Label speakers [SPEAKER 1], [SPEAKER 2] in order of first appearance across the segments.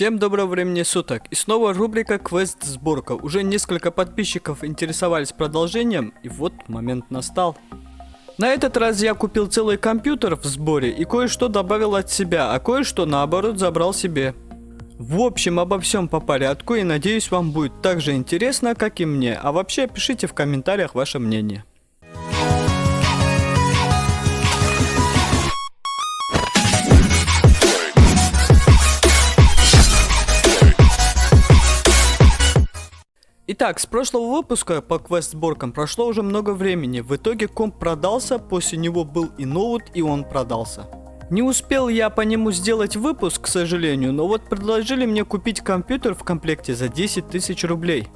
[SPEAKER 1] Всем доброго времени суток, и снова рубрика «Квест сборка». Уже несколько подписчиков интересовались продолжением, и вот момент настал. На этот раз я купил целый компьютер в сборе и кое-что добавил от себя, а кое-что наоборот забрал себе. В общем, обо всем по порядку, и надеюсь, вам будет так же интересно, как и мне, а вообще пишите в комментариях ваше мнение. Итак, с прошлого выпуска по квест-сборкам прошло уже много времени. В итоге комп продался, после него был и ноут, и он продался. Не успел я по нему сделать выпуск, к сожалению, но вот предложили мне купить компьютер в комплекте за 10 тысяч рублей.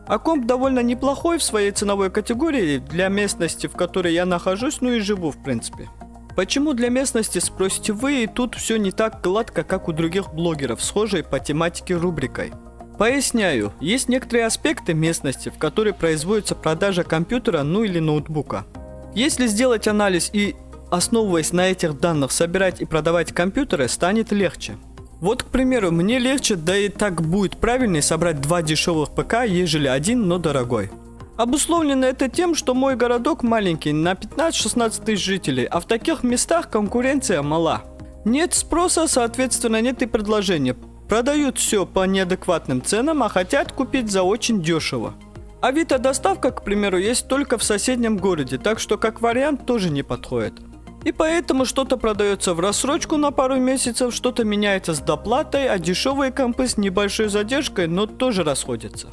[SPEAKER 1] А комп довольно неплохой в своей ценовой категории для местности, в которой я нахожусь, ну и живу в принципе. Почему для местности, спросите вы, и тут все не так гладко, как у других блогеров, схожей по тематике рубрикой. Поясняю, есть некоторые аспекты местности, в которой производится продажа компьютера, ну или ноутбука. Если сделать анализ и, основываясь на этих данных, собирать и продавать компьютеры, станет легче. Вот, к примеру, мне легче, да и так будет правильнее собрать два дешевых ПК, ежели один, но дорогой. Обусловлено это тем, что мой городок маленький, на 15-16 тысяч жителей, а в таких местах конкуренция мала. Нет спроса, соответственно нет и предложения. Продают все по неадекватным ценам, а хотят купить за очень дешево. Авито-доставка, к примеру, есть только в соседнем городе, так что как вариант тоже не подходит. И поэтому что-то продается в рассрочку на пару месяцев, что-то меняется с доплатой, а дешевые компы с небольшой задержкой, но тоже расходятся.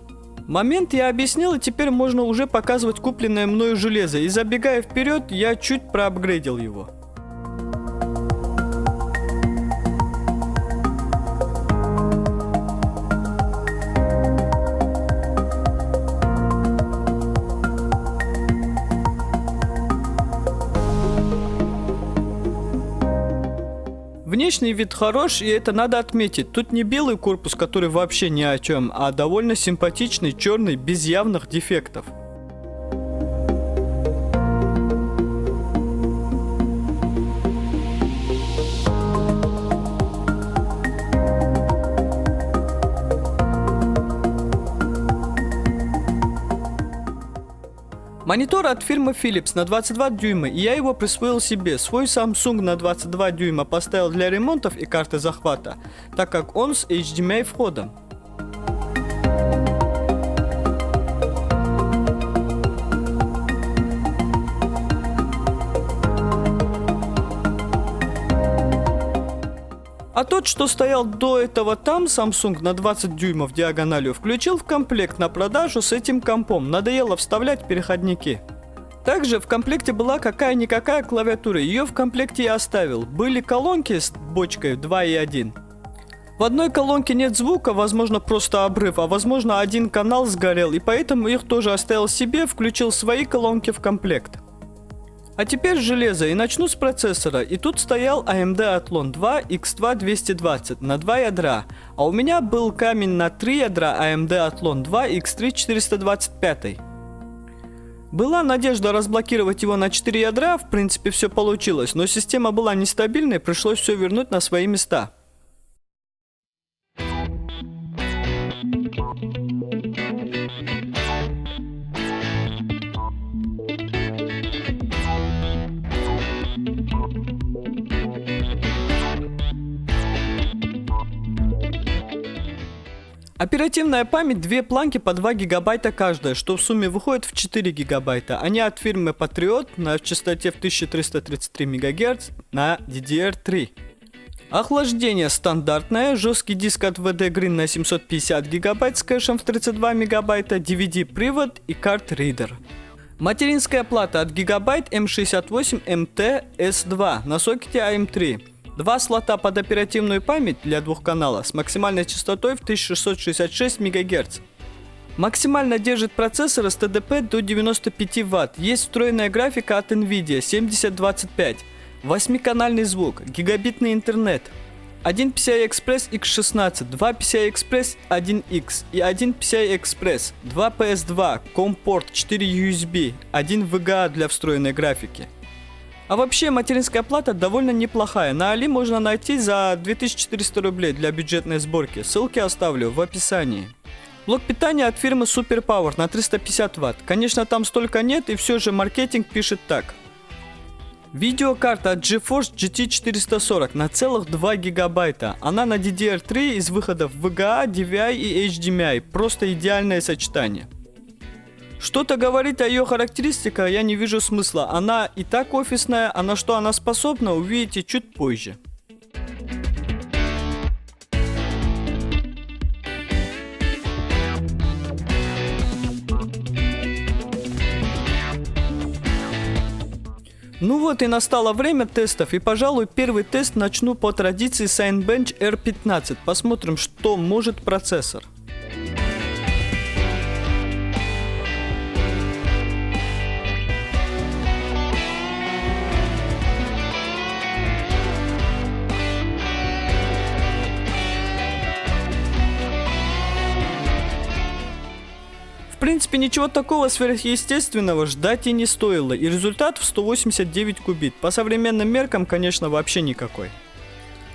[SPEAKER 1] Момент я объяснил, и теперь можно уже показывать купленное мною железо, и забегая вперед, я чуть проапгрейдил его. Внешний вид хорош, и это надо отметить. Тут не белый корпус, который вообще ни о чем, а довольно симпатичный черный, без явных дефектов. Монитор от фирмы Philips на 22 дюйма, и я его присвоил себе. Свой Samsung на 22 дюйма поставил для ремонтов и карты захвата, так как он с HDMI входом. А тот, что стоял до этого там, Samsung на 20 дюймов диагональю, включил в комплект на продажу с этим компом. Надоело вставлять переходники. Также в комплекте была какая-никакая клавиатура, ее в комплекте я оставил. Были колонки с бочкой 2.1. В одной колонке нет звука, возможно просто обрыв, а возможно один канал сгорел, и поэтому их тоже оставил себе, включил свои колонки в комплект. А теперь железо, и начну с процессора, и тут стоял AMD Athlon 2 X2 220 на 2 ядра, а у меня был камень на 3 ядра AMD Athlon 2 X3 425. Была надежда разблокировать его на 4 ядра, в принципе все получилось, но система была нестабильной, пришлось все вернуть на свои места. Оперативная память, две планки по 2 гигабайта каждая, что в сумме выходит в 4 гигабайта. Они от фирмы Patriot на частоте в 1333 МГц на DDR3. Охлаждение стандартное, жесткий диск от VD Green на 750 гигабайт с кэшем в 32 мегабайта, DVD-привод и карт-ридер. Материнская плата от Gigabyte M68 MT S2 на сокете AM3. Два слота под оперативную память для двух каналов с максимальной частотой в 1666 МГц. Максимально держит процессор с TDP до 95 Вт. Есть встроенная графика от NVIDIA 7025. 8-канальный звук, гигабитный интернет. Один PCI-Express X16, два PCI-Express 1X и один PCI-Express, два PS2, COM-порт, 4 USB, один VGA для встроенной графики. А вообще материнская плата довольно неплохая. На Али можно найти за 2400 рублей для бюджетной сборки. Ссылки оставлю в описании. Блок питания от фирмы Superpower на 350 Вт. Конечно, там столько нет, и все же маркетинг пишет так. Видеокарта от GeForce GT 440 на целых 2 гигабайта. Она на DDR3 из выходов VGA, DVI и HDMI. Просто идеальное сочетание. Что-то говорить о ее характеристиках я не вижу смысла. Она и так офисная, а на что она способна, увидите чуть позже. Ну вот и настало время тестов, и пожалуй первый тест начну по традиции с Cinebench R15. Посмотрим, что может процессор. В принципе, ничего такого сверхъестественного ждать и не стоило, и результат в 189 кубит. По современным меркам, конечно, вообще никакой.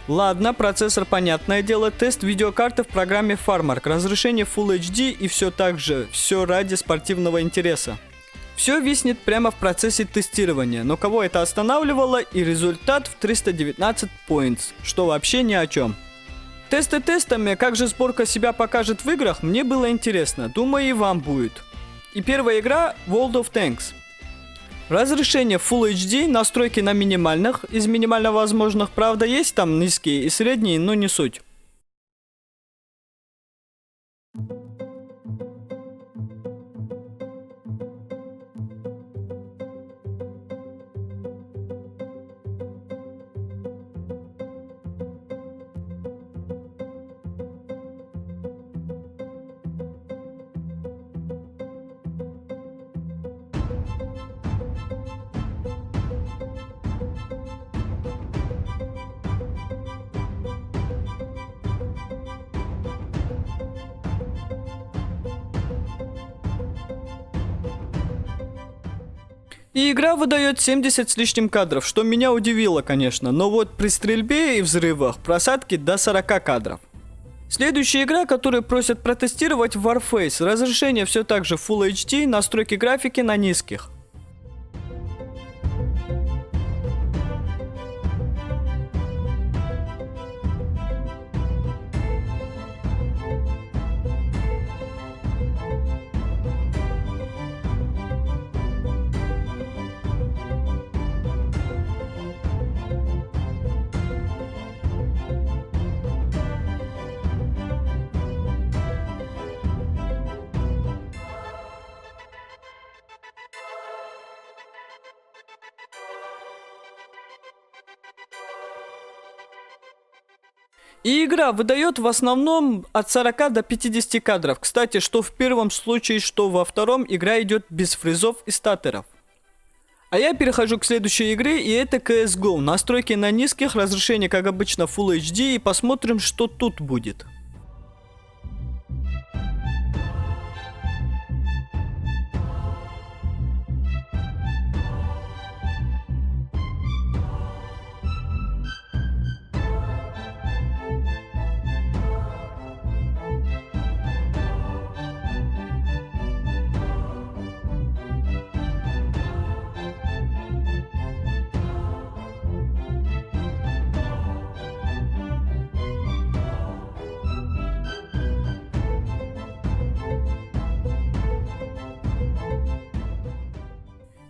[SPEAKER 1] Ладно, процессор, понятное дело, тест видеокарты в программе FarMark, разрешение Full HD и все так же, все ради спортивного интереса. Все виснет прямо в процессе тестирования, но кого это останавливало, и результат в 319 points, что вообще ни о чем. Тесты тестами, как же сборка себя покажет в играх, мне было интересно, думаю и вам будет. И первая игра World of Tanks. Разрешение Full HD, настройки на минимальных, из минимально возможных, правда есть там низкие и средние, но не суть. И игра выдает 70 с лишним кадров, что меня удивило, конечно, но вот при стрельбе и взрывах просадки до 40 кадров. Следующая игра, которую просят протестировать, Warface. Разрешение все так же Full HD, настройки графики на низких. И игра выдает в основном от 40 до 50 кадров. Кстати, что в первом случае, что во втором, игра идет без фризов и статеров. А я перехожу к следующей игре, и это CSGO. Настройки на низких, разрешение как обычно Full HD, и посмотрим, что тут будет.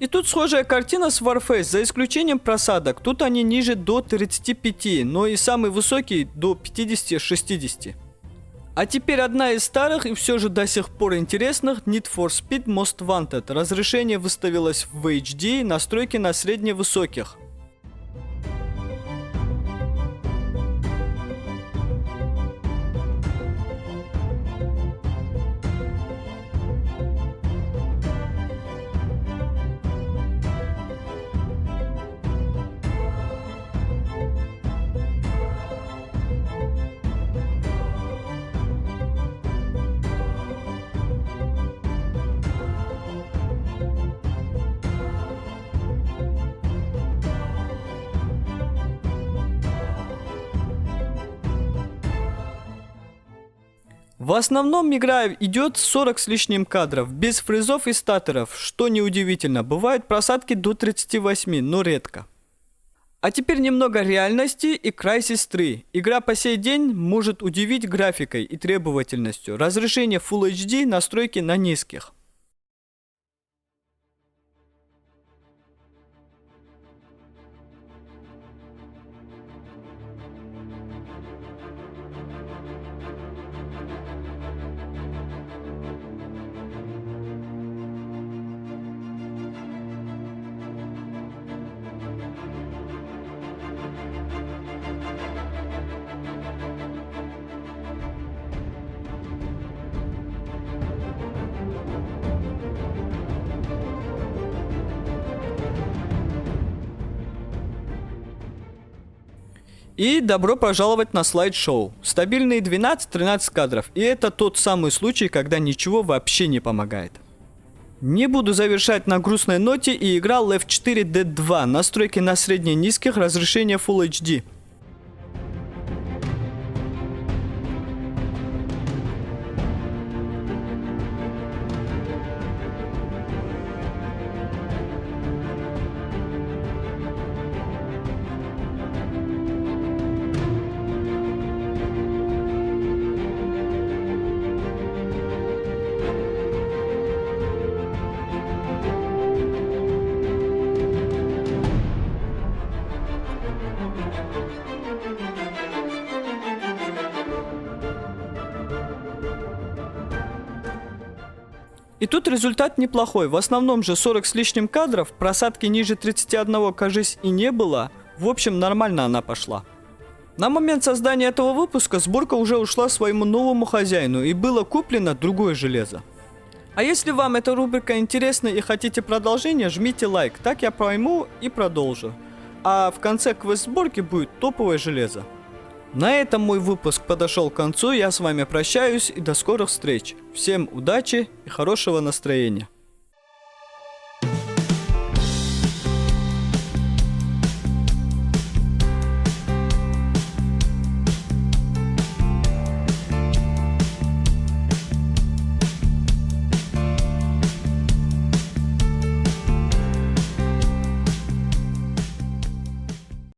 [SPEAKER 1] И тут схожая картина с Warface, за исключением просадок. Тут они ниже до 35, но и самый высокий до 50-60. А теперь одна из старых и все же до сих пор интересных Need for Speed Most Wanted. Разрешение выставилось в HD, настройки на средне-высоких. В основном игра идет 40 с лишним кадров, без фризов и статтеров, что неудивительно, бывают просадки до 38, но редко. А теперь немного реальности и Crysis 3. Игра по сей день может удивить графикой и требовательностью. Разрешение Full HD, настройки на низких. И добро пожаловать на слайд-шоу. Стабильные 12-13 кадров. И это тот самый случай, когда ничего вообще не помогает. Не буду завершать на грустной ноте и играл Left 4 Dead 2. Настройки на средне-низких, разрешение Full HD. И тут результат неплохой. В основном же 40 с лишним кадров, просадки ниже 31, кажись, и не было. В общем, нормально она пошла. На момент создания этого выпуска сборка уже ушла своему новому хозяину и было куплено другое железо. А если вам эта рубрика интересна и хотите продолжение, жмите лайк, так я пойму и продолжу. А в конце квест-сборки будет топовое железо. На этом мой выпуск подошел к концу, я с вами прощаюсь и до скорых встреч. Всем удачи и хорошего настроения.